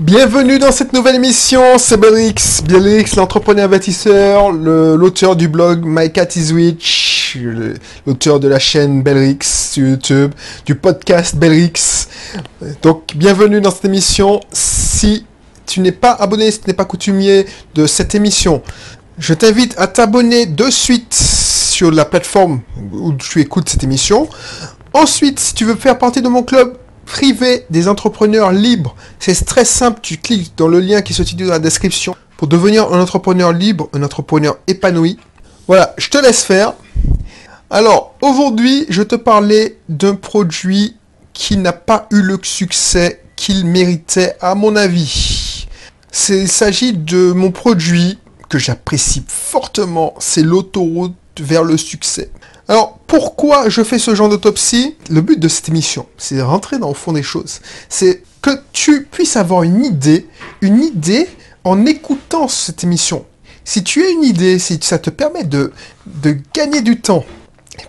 Bienvenue dans cette nouvelle émission, c'est Belrix, l'entrepreneur investisseur, l'auteur du blog My Cat is Rich, l'auteur de la chaîne Belrix sur YouTube, du podcast Belrix. Donc bienvenue dans cette émission. Si tu n'es pas abonné, si tu n'es pas coutumier de cette émission, je t'invite à t'abonner de suite sur la plateforme où tu écoutes cette émission. Ensuite, si tu veux faire partie de mon club privé des entrepreneurs libres, c'est très simple, tu cliques dans le lien qui se situe dans la description pour devenir un entrepreneur libre, un entrepreneur épanoui. Voilà, je te laisse faire. Alors, aujourd'hui, je te parlais d'un produit qui n'a pas eu le succès qu'il méritait à mon avis. Il s'agit de mon produit que j'apprécie fortement, c'est l'autoroute vers le succès. Alors, pourquoi je fais ce genre d'autopsie? Le but de cette émission, c'est de rentrer dans le fond des choses. C'est que tu puisses avoir une idée en écoutant cette émission. Si tu as une idée, si ça te permet de gagner du temps,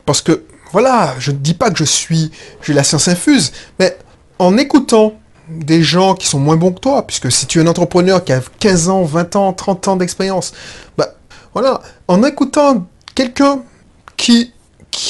parce que, voilà, je ne dis pas que j'ai la science infuse, mais en écoutant des gens qui sont moins bons que toi, puisque si tu es un entrepreneur qui a 15 ans, 20 ans, 30 ans d'expérience, voilà, en écoutant quelqu'un qui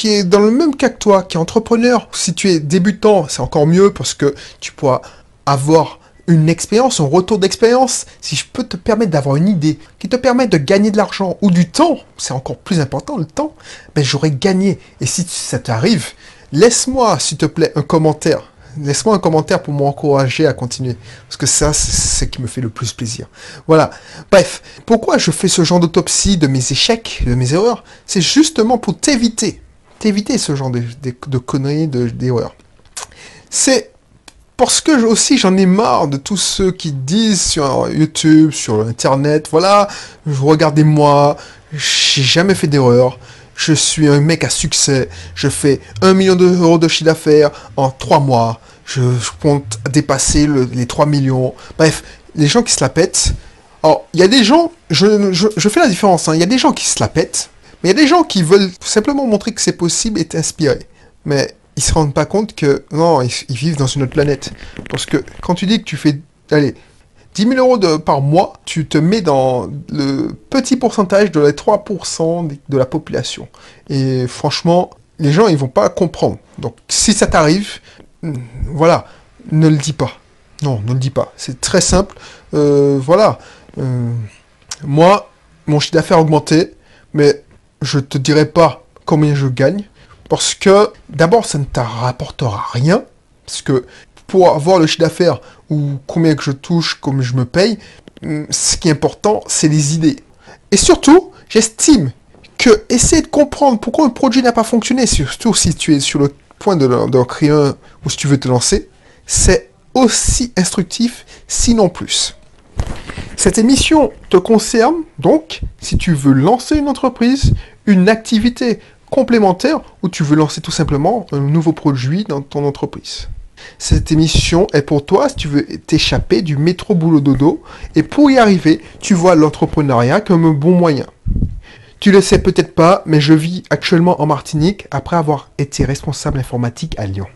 est dans le même cas que toi, qui est entrepreneur. Si tu es débutant, c'est encore mieux parce que tu pourras avoir une expérience, un retour d'expérience. Si je peux te permettre d'avoir une idée qui te permet de gagner de l'argent ou du temps, c'est encore plus important le temps, j'aurais gagné. Et si ça t'arrive, laisse-moi s'il te plaît un commentaire. Laisse-moi un commentaire pour m'encourager à continuer. Parce que ça, c'est ce qui me fait le plus plaisir. Voilà. Bref, pourquoi je fais ce genre d'autopsie de mes échecs, de mes erreurs? C'est justement pour t'éviter ce genre de conneries, d'erreurs. C'est parce que aussi j'en ai marre de tous ceux qui disent sur YouTube, sur Internet, voilà, regardez-moi, j'ai jamais fait d'erreur, je suis un mec à succès, je fais 1 million d'euros de chiffre d'affaires en 3 mois, je compte dépasser les 3 millions. Bref, les gens qui se la pètent. Alors, il y a des gens, je fais la différence, il y a des gens qui se la pètent, mais il y a des gens qui veulent simplement montrer que c'est possible et t'inspirer. Mais ils se rendent pas compte que, non, ils vivent dans une autre planète. Parce que quand tu dis que tu fais, 10 000 euros par mois, tu te mets dans le petit pourcentage de les 3% de la population. Et franchement, les gens, ils vont pas comprendre. Donc, si ça t'arrive, voilà, ne le dis pas. Non, ne le dis pas. C'est très simple. Voilà. Moi, mon chiffre d'affaires a augmenté, mais je te dirai pas combien je gagne, parce que d'abord ça ne te rapportera rien, parce que pour avoir le chiffre d'affaires ou combien que je touche, combien je me paye, ce qui est important, c'est les idées. Et surtout, j'estime que essayer de comprendre pourquoi un produit n'a pas fonctionné, surtout si tu es sur le point d'en créer un ou si tu veux te lancer, c'est aussi instructif, sinon plus. Cette émission te concerne donc si tu veux lancer une entreprise, une activité complémentaire ou tu veux lancer tout simplement un nouveau produit dans ton entreprise. Cette émission est pour toi si tu veux t'échapper du métro boulot dodo et pour y arriver, tu vois l'entrepreneuriat comme un bon moyen. Tu le sais peut-être pas, mais je vis actuellement en Martinique après avoir été responsable informatique à Lyon.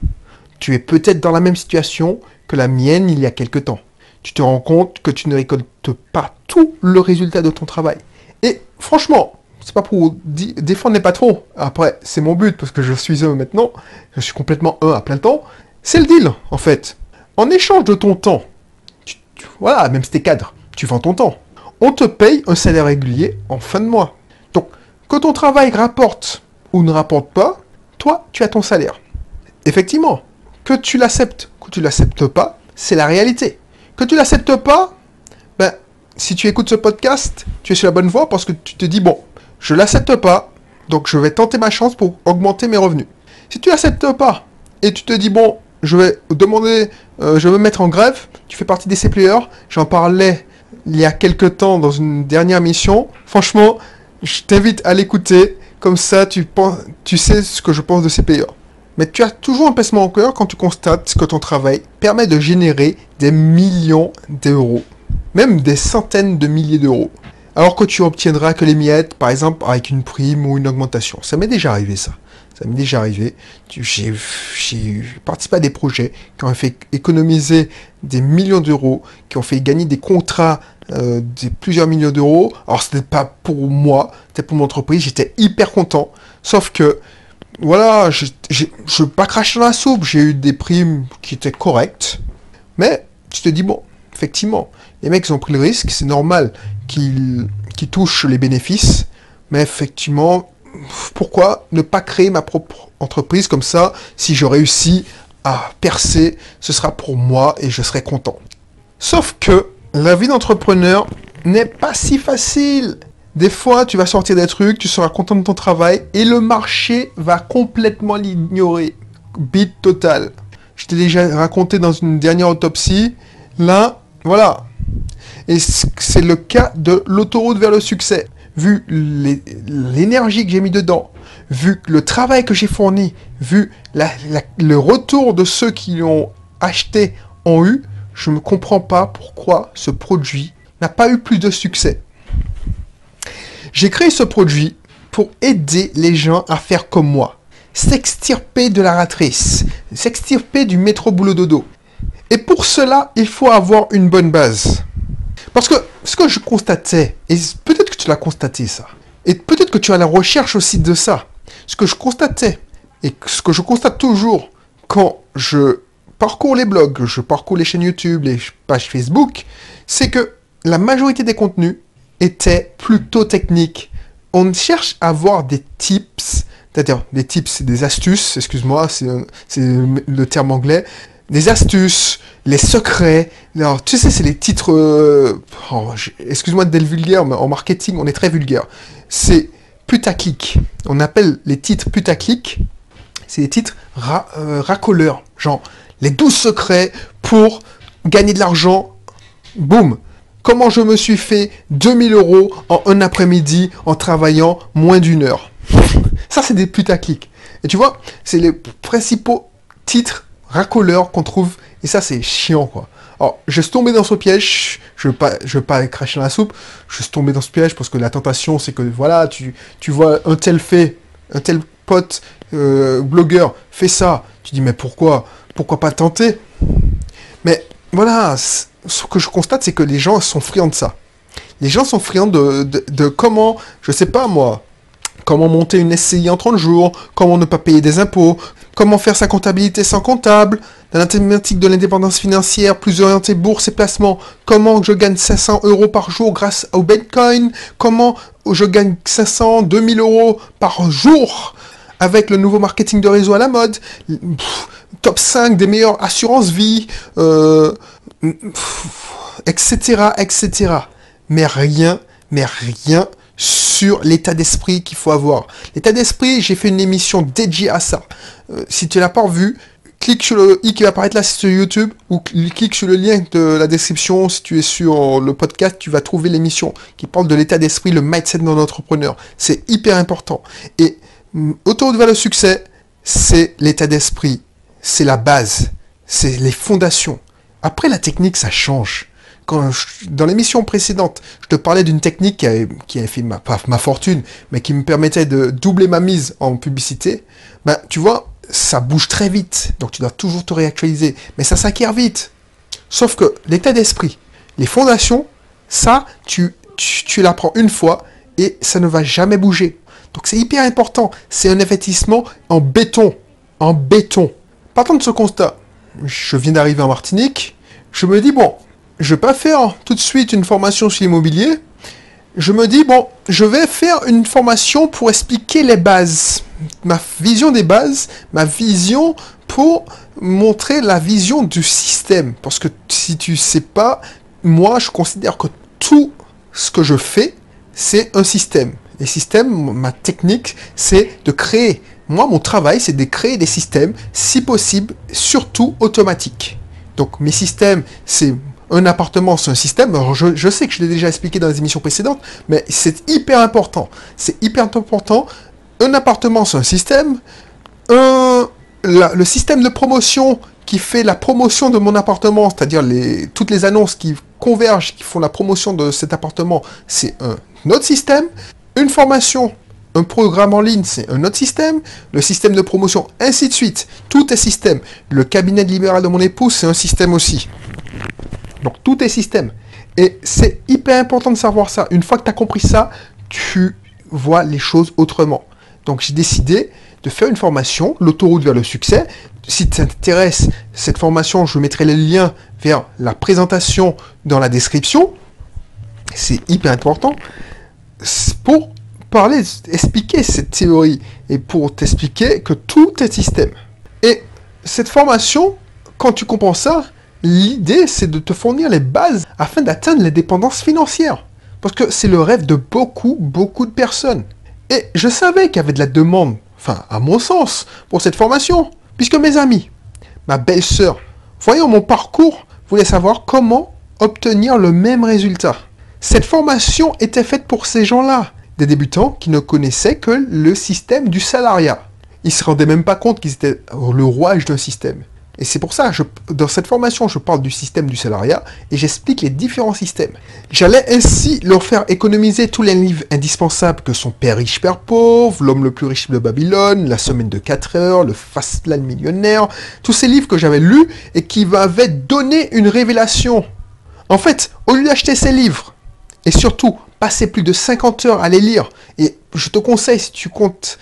Tu es peut-être dans la même situation que la mienne il y a quelque temps. Tu te rends compte que tu ne récoltes pas tout le résultat de ton travail. Et franchement, c'est pas pour défendre les patrons. Après, c'est mon but, parce que je suis un maintenant. Je suis complètement un à plein temps. C'est le deal, en fait. En échange de ton temps, voilà, même si t'es cadre, tu vends ton temps. On te paye un salaire régulier en fin de mois. Donc, que ton travail rapporte ou ne rapporte pas, toi, tu as ton salaire. Effectivement, que tu l'acceptes, que tu l'acceptes pas, c'est la réalité. Que tu l'acceptes pas, si tu écoutes ce podcast, tu es sur la bonne voie parce que tu te dis, bon, je l'accepte pas, donc je vais tenter ma chance pour augmenter mes revenus. Si tu l'acceptes pas, et tu te dis, bon, je vais me mettre en grève, tu fais partie des CPER, j'en parlais il y a quelques temps dans une dernière mission, franchement, je t'invite à l'écouter, comme ça tu sais ce que je pense de CPER. Mais tu as toujours un pincement au cœur quand tu constates que ton travail permet de générer des millions d'euros, même des centaines de milliers d'euros, alors que tu obtiendras que les miettes, par exemple avec une prime ou une augmentation. Ça m'est déjà arrivé ça. Ça m'est déjà arrivé. J'ai participé à des projets qui ont fait économiser des millions d'euros, qui ont fait gagner des contrats de plusieurs millions d'euros. Alors, ce n'était pas pour moi, c'était pour mon entreprise. J'étais hyper content. Sauf que, voilà, je ne veux pas cracher dans la soupe. J'ai eu des primes qui étaient correctes. Mais, tu te dis, bon, effectivement, les mecs, ils ont pris le risque. C'est normal qu'ils touchent les bénéfices. Mais effectivement, pourquoi ne pas créer ma propre entreprise comme ça? Si je réussis à percer, ce sera pour moi et je serai content. Sauf que la vie d'entrepreneur n'est pas si facile. Des fois, tu vas sortir des trucs, tu seras content de ton travail et le marché va complètement l'ignorer. Bide total. Je t'ai déjà raconté dans une dernière autopsie. Là, voilà. Et c'est le cas de l'autoroute vers le succès. Vu l'énergie que j'ai mis dedans, vu le travail que j'ai fourni, vu le retour de ceux qui l'ont acheté ont eu, je ne comprends pas pourquoi ce produit n'a pas eu plus de succès. J'ai créé ce produit pour aider les gens à faire comme moi, s'extirper de la ratrice, s'extirper du métro boulot dodo. Et pour cela, il faut avoir une bonne base. Parce que ce que je constatais, et peut-être que tu l'as constaté ça, et peut-être que tu as la recherche aussi de ça, ce que je constatais, et ce que je constate toujours quand je parcours les blogs, je parcours les chaînes YouTube, les pages Facebook, c'est que la majorité des contenus étaient plutôt techniques. On cherche à avoir des tips, c'est-à-dire des tips, c'est des astuces, excuse-moi, c'est le terme anglais, des astuces, les secrets. Alors, tu sais, c'est les titres... excuse-moi d'être vulgaire, mais en marketing, on est très vulgaire. C'est putaclic. On appelle les titres putaclic. C'est des titres racoleurs. Genre, les 12 secrets pour gagner de l'argent. Boum. Comment je me suis fait 2000 € en un après-midi en travaillant moins d'une heure. Ça, c'est des putaclic. Et tu vois, c'est les principaux titres racoleurs qu'on trouve, et ça c'est chiant quoi. Alors je suis tombé dans ce piège, je veux pas cracher dans la soupe, je suis tombé dans ce piège parce que la tentation c'est que voilà, tu vois un tel pote blogueur fait ça, tu dis mais pourquoi pas tenter? Mais voilà, ce que je constate c'est que les gens sont friands de ça. Les gens sont friands de comment, je sais pas moi, comment monter une SCI en 30 jours, comment ne pas payer des impôts, comment faire sa comptabilité sans comptable, dans la thématique de l'indépendance financière, plus orientée bourse et placement, comment je gagne 500 € par jour grâce au Bitcoin, comment je gagne 500, 2000 € par jour avec le nouveau marketing de réseau à la mode, top 5 des meilleures assurances vie, etc., etc. Mais rien sur l'état d'esprit qu'il faut avoir. L'état d'esprit, j'ai fait une émission dédiée à ça. Si tu l'as pas vu, clique sur le i qui va apparaître là sur YouTube ou clique sur le lien de la description. Si tu es sur le podcast, tu vas trouver l'émission qui parle de l'état d'esprit, le mindset d'un entrepreneur. C'est hyper important. Et autour vers le succès, c'est l'état d'esprit. C'est la base. C'est les fondations. Après, la technique, ça change. Dans l'émission précédente, je te parlais d'une technique qui avait fait ma fortune, mais qui me permettait de doubler ma mise en publicité. Ben, tu vois, ça bouge très vite, donc tu dois toujours te réactualiser. Mais ça s'acquiert vite. Sauf que l'état d'esprit, les fondations, ça, tu l'apprends une fois et ça ne va jamais bouger. Donc c'est hyper important. C'est un investissement en béton. En béton. Partant de ce constat, je viens d'arriver en Martinique, je me dis, bon, je vais pas faire tout de suite une formation sur l'immobilier. Je me dis, bon, je vais faire une formation pour expliquer les bases. Ma vision des bases, ma vision pour montrer la vision du système. Parce que si tu sais pas, moi, je considère que tout ce que je fais, c'est un système. Les systèmes, ma technique, c'est de créer. Moi, mon travail, c'est de créer des systèmes, si possible, surtout automatiques. Donc, mes systèmes, c'est... Un appartement, c'est un système. Alors, je sais que je l'ai déjà expliqué dans les émissions précédentes, mais c'est hyper important. C'est hyper important. Un appartement, c'est un système. Le système de promotion qui fait la promotion de mon appartement, c'est-à-dire toutes les annonces qui convergent, qui font la promotion de cet appartement, c'est un autre système. Une formation, Un programme en ligne, c'est un autre système. Le système de promotion, ainsi de suite. Tout est système. Le cabinet libéral de mon épouse, c'est un système aussi. Donc, tout est système. Et c'est hyper important de savoir ça. Une fois que tu as compris ça, tu vois les choses autrement. Donc, j'ai décidé de faire une formation, l'autoroute vers le succès. Si ça t'intéresse, cette formation, je mettrai le lien vers la présentation dans la description. C'est hyper important. Pour parler, expliquer cette théorie et pour t'expliquer que tout est système. Et cette formation, quand tu comprends ça, l'idée c'est de te fournir les bases afin d'atteindre l'indépendance financière. Parce que c'est le rêve de beaucoup de personnes. Et je savais qu'il y avait de la demande, enfin à mon sens, pour cette formation. Puisque mes amis, ma belle-sœur, voyant mon parcours, voulaient savoir comment obtenir le même résultat. Cette formation était faite pour ces gens-là. Des débutants qui ne connaissaient que le système du salariat. Ils ne se rendaient même pas compte qu'ils étaient le rouage d'un système. Et c'est pour ça, dans cette formation, je parle du système du salariat et j'explique les différents systèmes. J'allais ainsi leur faire économiser tous les livres indispensables que sont Père riche, Père pauvre, L'homme le plus riche de Babylone, La semaine de 4 heures, Le Fastlane millionnaire, tous ces livres que j'avais lus et qui m'avaient donné une révélation. En fait, au lieu d'acheter ces livres, et surtout, passer plus de 50 heures à les lire. Et je te conseille, si tu comptes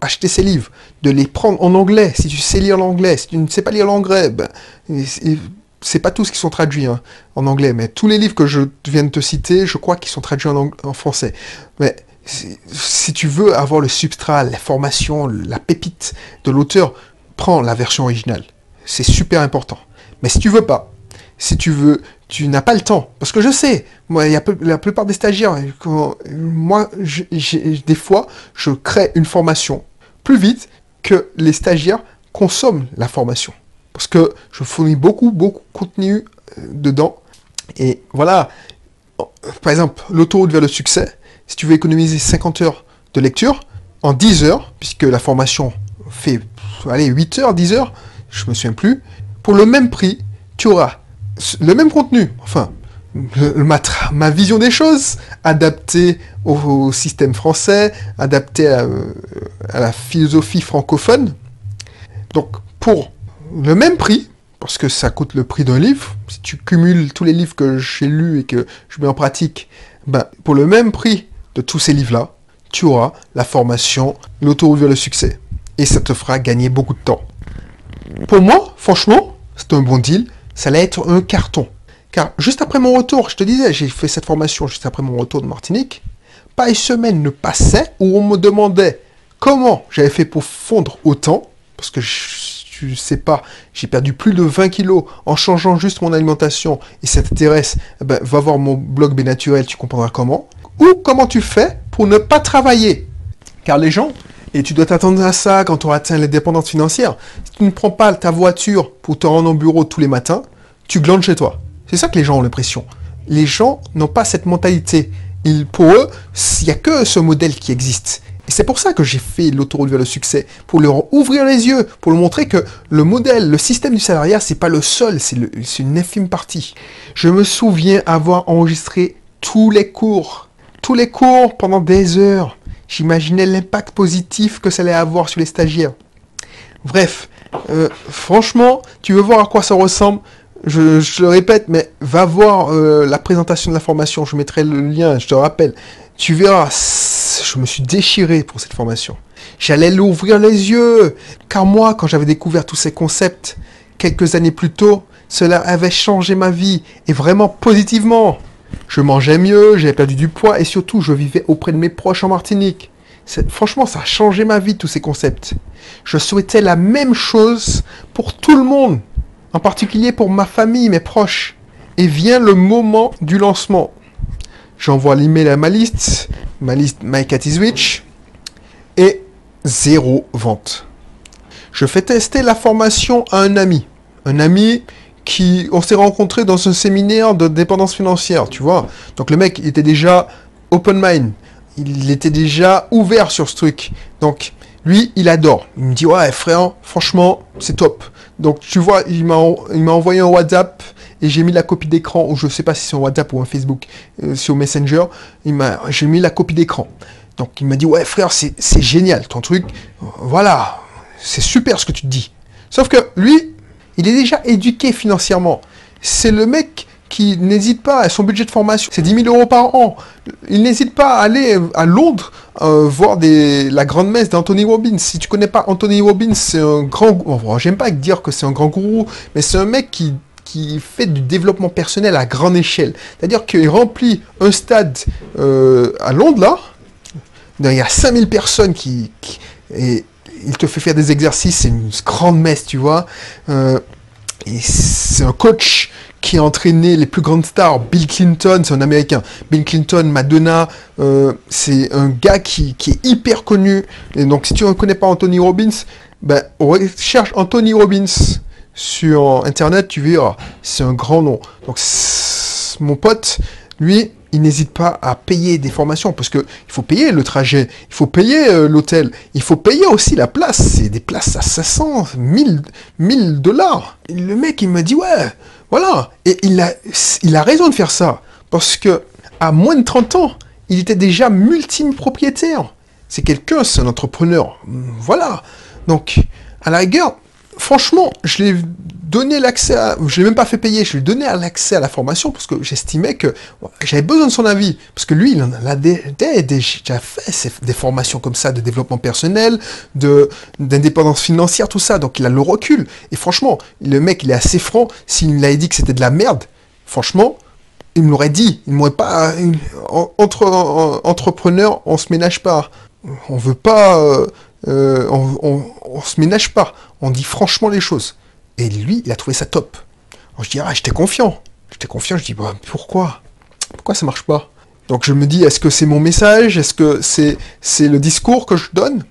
acheter ces livres, de les prendre en anglais. Si tu sais lire l'anglais, si tu ne sais pas lire l'anglais, ben, c'est pas tous qui sont traduits en anglais, mais tous les livres que je viens de te citer, je crois qu'ils sont traduits en français. Mais si tu veux avoir le substrat, la formation, la pépite de l'auteur, prends la version originale. C'est super important. Mais si tu veux pas, si tu veux, tu n'as pas le temps. Parce que je sais, moi, la plupart des stagiaires, des fois, je crée une formation plus vite que les stagiaires consomment la formation. Parce que je fournis beaucoup de contenu dedans. Et voilà, par exemple, l'autoroute vers le succès, si tu veux économiser 50 heures de lecture, en 10 heures, puisque la formation fait, 8 heures, 10 heures, je me souviens plus, pour le même prix, tu auras le même contenu, enfin, ma vision des choses, adaptée au système français, adaptée à la philosophie francophone. Donc, pour le même prix, parce que ça coûte le prix d'un livre, si tu cumules tous les livres que j'ai lus et que je mets en pratique, ben, pour le même prix de tous ces livres-là, tu auras la formation L'autoroute vers le succès. Et ça te fera gagner beaucoup de temps. Pour moi, franchement, c'est un bon deal. Ça allait être un carton. Car juste après mon retour, je te disais, j'ai fait cette formation juste après mon retour de Martinique, pas une semaine ne passait où on me demandait comment j'avais fait pour fondre autant, parce que tu sais pas, j'ai perdu plus de 20 kilos en changeant juste mon alimentation, et ça t'intéresse, ben, va voir mon blog Bénaturel, tu comprendras comment. Ou comment tu fais pour ne pas travailler. Car les gens, et tu dois t'attendre à ça quand tu auras atteint l'indépendance financière, si tu ne prends pas ta voiture pour te rendre au bureau tous les matins, tu glandes chez toi. C'est ça que les gens ont l'impression. Les gens n'ont pas cette mentalité. Pour eux, il n'y a que ce modèle qui existe. Et c'est pour ça que j'ai fait l'autoroute vers le succès, pour leur ouvrir les yeux, pour leur montrer que le modèle, le système du salariat, c'est pas le seul, c'est une infime partie. Je me souviens avoir enregistré tous les cours pendant des heures. J'imaginais l'impact positif que ça allait avoir sur les stagiaires. Bref, franchement, tu veux voir à quoi ça ressemble? Je le répète, mais va voir la présentation de la formation, je mettrai le lien, je te rappelle. Tu verras, je me suis déchiré pour cette formation. J'allais l'ouvrir les yeux, car moi, quand j'avais découvert tous ces concepts, quelques années plus tôt, cela avait changé ma vie, et vraiment positivement. Je mangeais mieux, j'avais perdu du poids, et surtout, je vivais auprès de mes proches en Martinique. Franchement, ça a changé ma vie, tous ces concepts. Je souhaitais la même chose pour tout le monde, en particulier pour ma famille, mes proches. Et vient le moment du lancement. J'envoie l'email à ma liste MyCatIsRich, et 0 vente. Je fais tester la formation à un ami. On s'est rencontré dans un séminaire de dépendance financière, tu vois. Donc le mec, il était déjà open mind. Il était déjà ouvert sur ce truc. Donc, lui, il adore. Il me dit, ouais, frère, franchement, c'est top. Donc, tu vois, il m'a envoyé un WhatsApp et j'ai mis la copie d'écran, ou je sais pas si c'est un WhatsApp ou un Facebook, sur Messenger. J'ai mis la copie d'écran. Donc il m'a dit, ouais frère, c'est génial ton truc, voilà, c'est super ce que tu te dis. Sauf que lui, il est déjà éduqué financièrement. C'est le mec qui n'hésite pas, à son budget de formation, c'est 10 000 € par an. Il n'hésite pas à aller à Londres voir la grande messe d'Anthony Robbins. Si tu connais pas Anthony Robbins, c'est un grand... Bon, j'aime pas dire que c'est un grand gourou, mais c'est un mec qui fait du développement personnel à grande échelle. C'est-à-dire qu'il remplit un stade à Londres, là. Il y a 5000 personnes et il te fait faire des exercices, c'est une grande messe, tu vois. Et c'est un coach qui a entraîné les plus grandes stars. Bill Clinton, c'est un Américain. Bill Clinton, Madonna, c'est un gars qui est hyper connu. Et donc, si tu ne connais pas Anthony Robbins, ben, recherche Anthony Robbins sur Internet, tu verras. C'est un grand nom. Donc, mon pote, lui, il n'hésite pas à payer des formations parce que il faut payer le trajet, il faut payer l'hôtel, il faut payer aussi la place. C'est des places à 500, 1000 dollars. Le mec, il me dit, ouais, voilà. Et il a raison de faire ça parce que à moins de 30 ans, il était déjà multi-propriétaire. C'est un entrepreneur. Voilà. Donc, à la rigueur, franchement, je l'ai donné l'accès je l'ai même pas fait payer, je lui ai donné l'accès à la formation parce que j'estimais que j'avais besoin de son avis. Parce que lui, il en a déjà fait des formations comme ça, de développement personnel, d'indépendance financière, tout ça. Donc il a le recul. Et franchement, le mec, il est assez franc. S'il m'avait dit que c'était de la merde, franchement, il me l'aurait dit. Il m'aurait pas... Entre entrepreneurs, on se ménage pas. On veut pas... on se ménage pas. On dit franchement les choses. Et lui, il a trouvé ça top. Alors je dis, j'étais confiant. Je dis, bah, pourquoi ça marche pas? Donc je me dis, est-ce que c'est mon message? Est-ce que c'est le discours que je donne?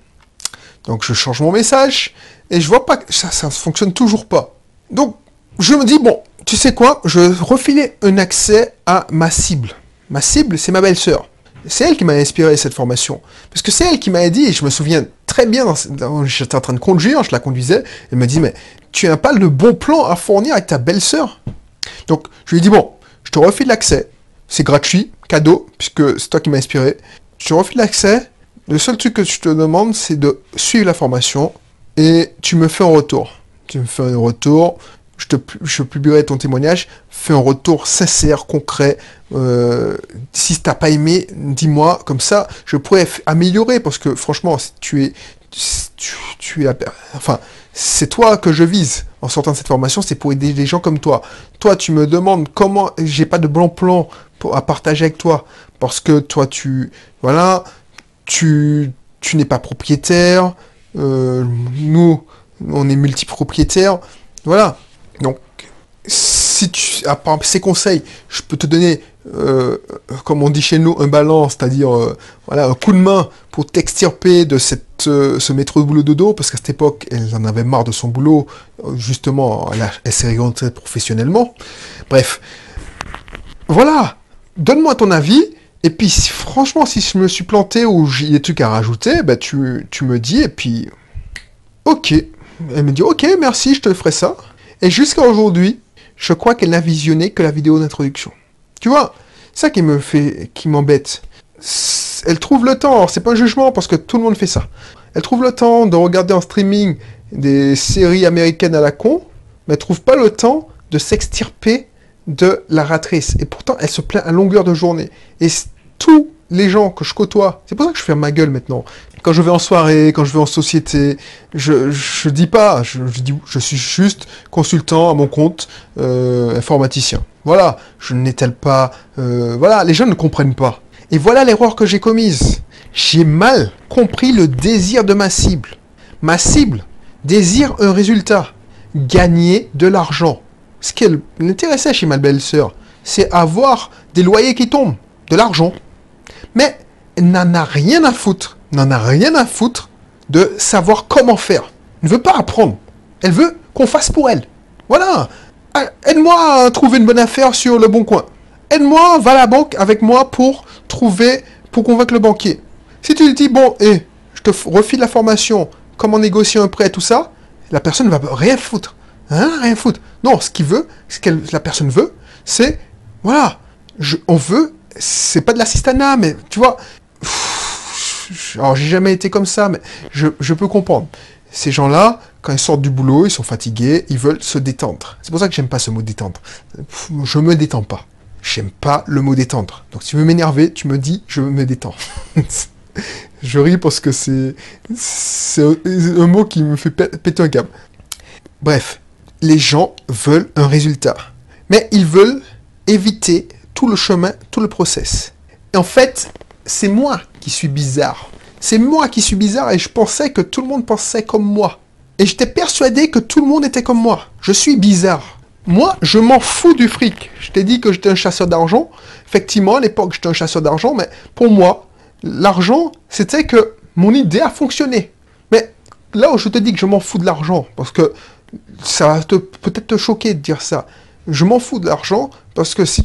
Donc je change mon message. Et je vois pas que ça fonctionne toujours pas. Donc je me dis, bon, tu sais quoi? Je refilais un accès à ma cible. Ma cible, c'est ma belle-sœur. C'est elle qui m'a inspiré cette formation. Parce que c'est elle qui m'a dit, et je me souviens très bien, j'étais en train de conduire, je la conduisais, elle me dit, mais tu n'as pas le bon plan à fournir avec ta belle-sœur? Donc, je lui ai dit, bon, je te refile l'accès, c'est gratuit, cadeau, puisque c'est toi qui m'as inspiré. Je te refile l'accès, le seul truc que je te demande, c'est de suivre la formation, et tu me fais un retour. Je publierai ton témoignage, fais un retour sincère, concret. Si t'as pas aimé, dis-moi, comme ça, je pourrais améliorer, parce que franchement, enfin, c'est toi que je vise en sortant de cette formation, c'est pour aider des gens comme toi. Toi, tu me demandes comment j'ai pas de bon plan à partager avec toi, parce que toi, tu n'es pas propriétaire, nous, on est multipropriétaires, voilà. Donc, si à part ces conseils, je peux te donner, comme on dit chez nous, un ballon, c'est-à-dire un coup de main pour t'extirper de ce métro de boulot dodo, parce qu'à cette époque, elle en avait marre de son boulot, justement, elle s'est réorientée professionnellement. Bref, voilà, donne-moi ton avis, et puis franchement, si je me suis planté ou j'ai des trucs à rajouter, bah, tu me dis, et puis, ok. Elle me dit, ok, merci, je te ferai ça. Et jusqu'à aujourd'hui, je crois qu'elle n'a visionné que la vidéo d'introduction. Tu vois, ça qui m'embête. Elle trouve le temps, alors c'est pas un jugement parce que tout le monde fait ça. Elle trouve le temps de regarder en streaming des séries américaines à la con, mais elle trouve pas le temps de s'extirper de la ratrice. Et pourtant, elle se plaint à longueur de journée. Et tous les gens que je côtoie, c'est pour ça que je ferme ma gueule maintenant. Quand je vais en soirée, quand je vais en société, je dis pas, je suis juste consultant à mon compte, informaticien. Voilà, je n'étale pas, voilà, les gens ne comprennent pas. Et voilà l'erreur que j'ai commise. J'ai mal compris le désir de ma cible. Ma cible désire un résultat, gagner de l'argent. Ce qui l'intéressait chez ma belle-sœur, c'est avoir des loyers qui tombent, de l'argent. Mais elle n'en a rien à foutre. De savoir comment faire. Elle ne veut pas apprendre. Elle veut qu'on fasse pour elle. Voilà. Aide-moi à trouver une bonne affaire sur le bon coin. Aide-moi, va à la banque avec moi pour convaincre le banquier. Si tu lui dis, bon, je te refile la formation, comment négocier un prêt, tout ça, la personne ne va rien foutre. Rien foutre. Non, ce que la personne veut, c'est, voilà, c'est pas de l'assistanat, mais tu vois, Alors, j'ai jamais été comme ça, mais je peux comprendre. Ces gens-là, quand ils sortent du boulot, ils sont fatigués, ils veulent se détendre. C'est pour ça que j'aime pas ce mot détendre. Je me détends pas. J'aime pas le mot détendre. Donc, si tu veux m'énerver, tu me dis, je me détends. Je ris parce que c'est un mot qui me fait péter un câble. Bref, les gens veulent un résultat. Mais ils veulent éviter tout le chemin, tout le process. Et en fait, c'est moi qui suis bizarre. C'est moi qui suis bizarre et je pensais que tout le monde pensait comme moi. Et j'étais persuadé que tout le monde était comme moi. Je suis bizarre. Moi, je m'en fous du fric. Je t'ai dit que j'étais un chasseur d'argent. Effectivement, à l'époque, j'étais un chasseur d'argent, mais pour moi, l'argent, c'était que mon idée a fonctionné. Mais là où je te dis que je m'en fous de l'argent, parce que ça va peut-être te choquer de dire ça. Je m'en fous de l'argent parce que si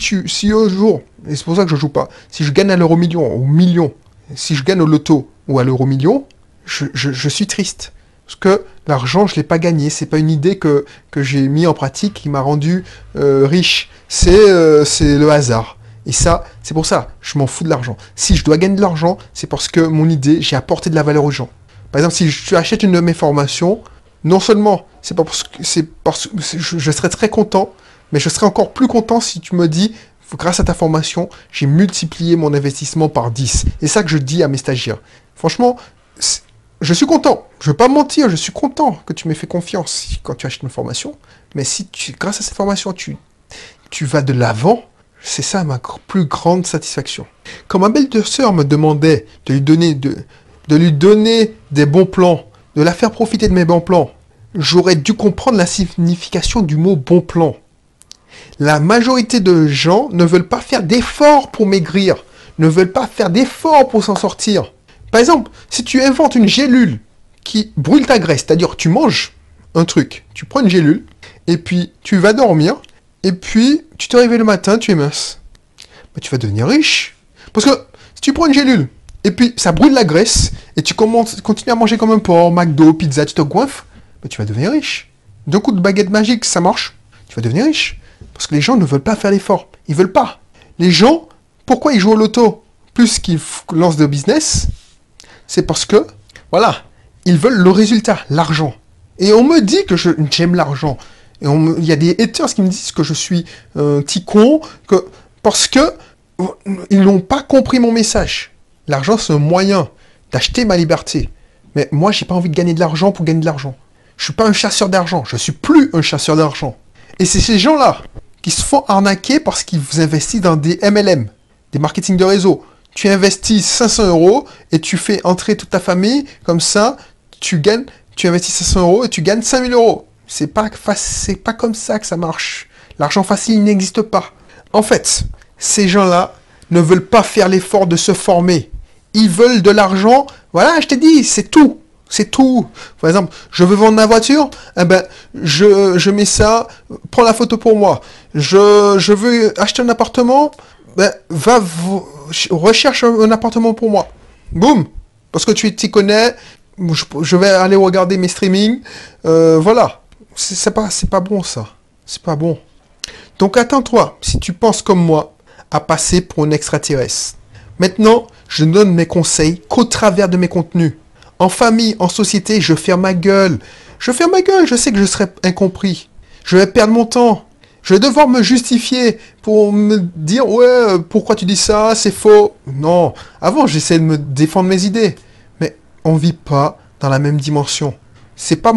un jour, et c'est pour ça que je joue pas, si je gagne à l'euro million, au million, si je gagne au loto ou à l'euro million, je suis triste. Parce que l'argent, je l'ai pas gagné. C'est pas une idée que j'ai mis en pratique qui m'a rendu riche. C'est le hasard. Et ça, c'est pour ça, je m'en fous de l'argent. Si je dois gagner de l'argent, c'est parce que mon idée, j'ai apporté de la valeur aux gens. Par exemple, si tu achètes une de mes formations, non seulement je serais très content, mais je serais encore plus content si tu me dis, grâce à ta formation, j'ai multiplié mon investissement par 10. Et c'est ça que je dis à mes stagiaires. Franchement, je suis content. Je ne veux pas mentir, je suis content que tu m'aies fait confiance quand tu achètes une formation. Mais si grâce à cette formation, tu vas de l'avant, c'est ça ma plus grande satisfaction. Quand ma belle-sœur me demandait de lui donner des bons plans, de la faire profiter de mes bons plans, j'aurais dû comprendre la signification du mot bon plan. La majorité de gens ne veulent pas faire d'efforts pour maigrir, ne veulent pas faire d'efforts pour s'en sortir. Par exemple, si tu inventes une gélule qui brûle ta graisse, c'est-à-dire tu manges un truc, tu prends une gélule, et puis tu vas dormir, et puis tu te réveilles le matin, tu es mince. Ben, tu vas devenir riche. Parce que si tu prends une gélule, et puis ça brûle la graisse, et tu continues à manger comme un porc, McDo, pizza, tu te goinfres, ben, tu vas devenir riche. D'un coup de baguette magique, ça marche, tu vas devenir riche. Parce que les gens ne veulent pas faire l'effort. Ils veulent pas. Les gens, pourquoi ils jouent au loto plus qu'ils lancent de business? C'est parce que, voilà, ils veulent le résultat, l'argent. Et on me dit que j'aime l'argent. Et il y a des haters qui me disent que je suis un petit con, parce que ils n'ont pas compris mon message. L'argent, c'est un moyen d'acheter ma liberté. Mais moi, j'ai pas envie de gagner de l'argent pour gagner de l'argent. Je suis pas un chasseur d'argent. Je suis plus un chasseur d'argent. Et c'est ces gens-là qui se font arnaquer parce qu'ils vous investissent dans des MLM, des marketing de réseau. Tu investis 500 € et tu fais entrer toute ta famille, comme ça, tu investis 500 € et tu gagnes 5000 €. C'est pas comme ça que ça marche. L'argent facile n'existe pas. En fait, ces gens-là ne veulent pas faire l'effort de se former. Ils veulent de l'argent. Voilà, je t'ai dit, c'est tout. C'est tout. Par exemple, je veux vendre ma voiture, eh ben, je mets ça, prends la photo pour moi. Je veux acheter un appartement, ben, recherche un appartement pour moi. Boum. Parce que tu t'y connais, je vais aller regarder mes streamings. Voilà. C'est pas bon, ça. C'est pas bon. Donc, attends-toi, si tu penses comme moi, à passer pour un extraterrestre. Maintenant, je ne donne mes conseils qu'au travers de mes contenus. En famille, en société, je ferme ma gueule. Je ferme ma gueule, je sais que je serai incompris. Je vais perdre mon temps. Je vais devoir me justifier pour me dire « Ouais, pourquoi tu dis ça? C'est faux. » Non, avant, j'essayais de me défendre mes idées. Mais on ne vit pas dans la même dimension. C'est pas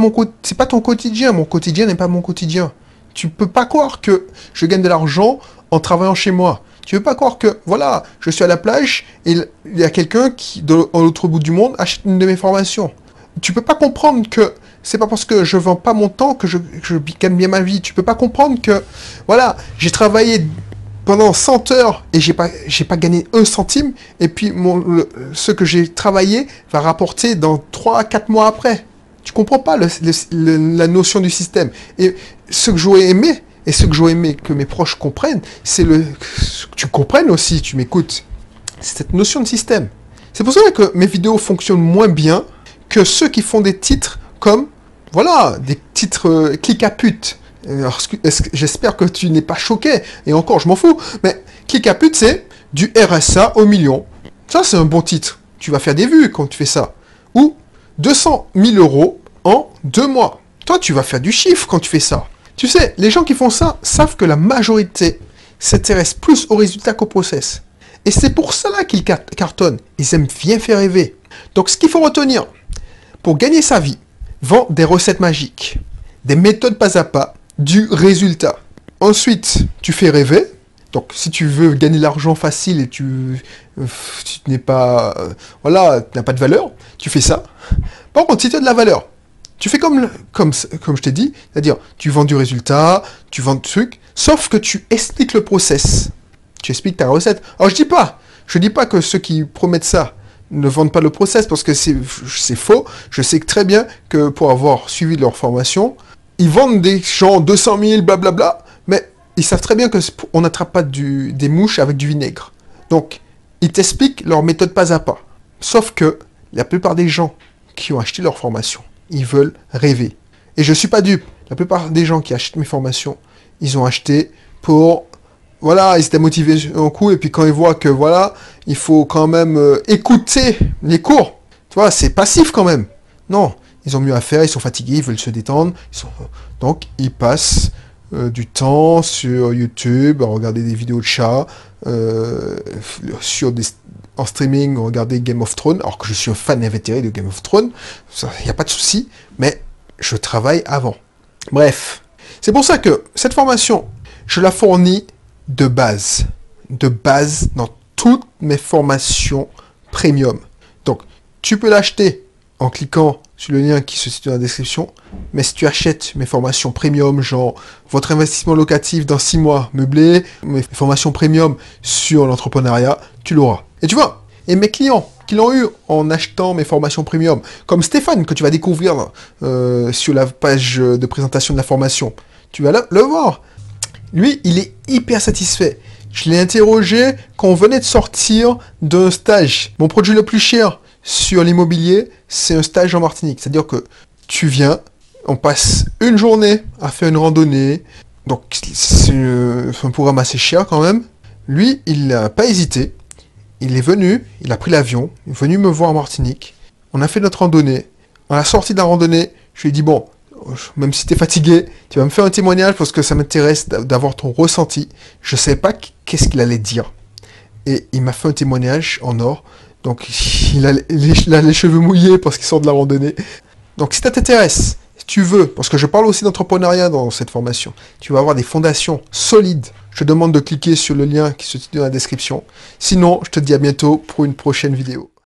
ton quotidien. Mon quotidien n'est pas mon quotidien. Tu peux pas croire que je gagne de l'argent en travaillant chez moi. Tu veux pas croire que, voilà, je suis à la plage et il y a quelqu'un qui, de l'autre bout du monde, achète une de mes formations. Tu peux pas comprendre que c'est pas parce que je vends pas mon temps que je gagne bien ma vie. Tu peux pas comprendre que, voilà, j'ai travaillé pendant 100 heures et j'ai pas gagné un centime et puis ce que j'ai travaillé va rapporter dans 3 à 4 mois après. Tu comprends pas la notion du système. Et ce que j'aurais aimé, et ce que j'aurais aimé que mes proches comprennent, c'est que tu comprennes aussi, tu m'écoutes, c'est cette notion de système. C'est pour ça que mes vidéos fonctionnent moins bien que ceux qui font des titres comme, voilà, des titres clic à pute. J'espère que tu n'es pas choqué, et encore, je m'en fous, mais clic à pute, c'est du RSA au million. Ça, c'est un bon titre. tu vas faire des vues quand tu fais ça. Ou 200 000 euros en 2 mois. Toi, tu vas faire du chiffre quand tu fais ça. Tu sais, les gens qui font ça savent que la majorité s'intéresse plus au résultat qu'au process. Et c'est pour cela qu'ils cartonnent. Ils aiment bien faire rêver. Donc, ce qu'il faut retenir, pour gagner sa vie, vend des recettes magiques, des méthodes pas à pas, du résultat. Ensuite, tu fais rêver. Donc, si tu veux gagner de l'argent facile et tu n'es pas, voilà, tu n'as pas de valeur, tu fais ça. Par contre, si tu as de la valeur, tu fais comme je t'ai dit, c'est-à-dire, tu vends du résultat, tu vends du truc, sauf que tu expliques le process. Tu expliques ta recette. Alors, je dis pas que ceux qui promettent ça ne vendent pas le process, parce que c'est faux. Je sais très bien que pour avoir suivi leur formation, ils vendent des gens 200 000, blablabla, mais ils savent très bien qu'on n'attrape pas des mouches avec du vinaigre. Donc, ils t'expliquent leur méthode pas à pas. Sauf que la plupart des gens qui ont acheté leur formation, ils veulent rêver. Et je suis pas dupe. La plupart des gens qui achètent mes formations, ils ont acheté pour... Voilà, ils étaient motivés un coup, et puis quand ils voient que, voilà, il faut quand même écouter les cours. Tu vois, c'est passif quand même. Non, ils ont mieux à faire, ils sont fatigués, ils veulent se détendre. Donc, ils passent du temps sur YouTube, à regarder des vidéos de chats, en streaming, regarder Game of Thrones, alors que je suis un fan invétéré de Game of Thrones, il n'y a pas de souci, mais je travaille avant. Bref, c'est pour ça que cette formation, je la fournis de base dans toutes mes formations premium. Donc, tu peux l'acheter en cliquant sur le lien qui se situe dans la description, mais si tu achètes mes formations premium, genre votre investissement locatif dans 6 mois meublé, mes formations premium sur l'entrepreneuriat, tu l'auras. Et tu vois, et mes clients qui l'ont eu en achetant mes formations premium, comme Stéphane, que tu vas découvrir sur la page de présentation de la formation, tu vas le voir. Lui, il est hyper satisfait. Je l'ai interrogé quand on venait de sortir d'un stage. Mon produit le plus cher sur l'immobilier, c'est un stage en Martinique. C'est-à-dire que tu viens, on passe une journée à faire une randonnée. Donc, c'est un programme assez cher quand même. Lui, il n'a pas hésité. Il est venu, il a pris l'avion, il est venu me voir en Martinique. On a fait notre randonnée. À la sortie de la randonnée, je lui ai dit, bon, même si tu es fatigué, tu vas me faire un témoignage parce que ça m'intéresse d'avoir ton ressenti. Je ne savais pas qu'est-ce qu'il allait dire. Et il m'a fait un témoignage en or. Donc, il a les cheveux mouillés parce qu'il sort de la randonnée. Donc, si ça t'intéresse, si tu veux, parce que je parle aussi d'entrepreneuriat dans cette formation, tu vas avoir des fondations solides. Je te demande de cliquer sur le lien qui se situe dans la description. Sinon, je te dis à bientôt pour une prochaine vidéo.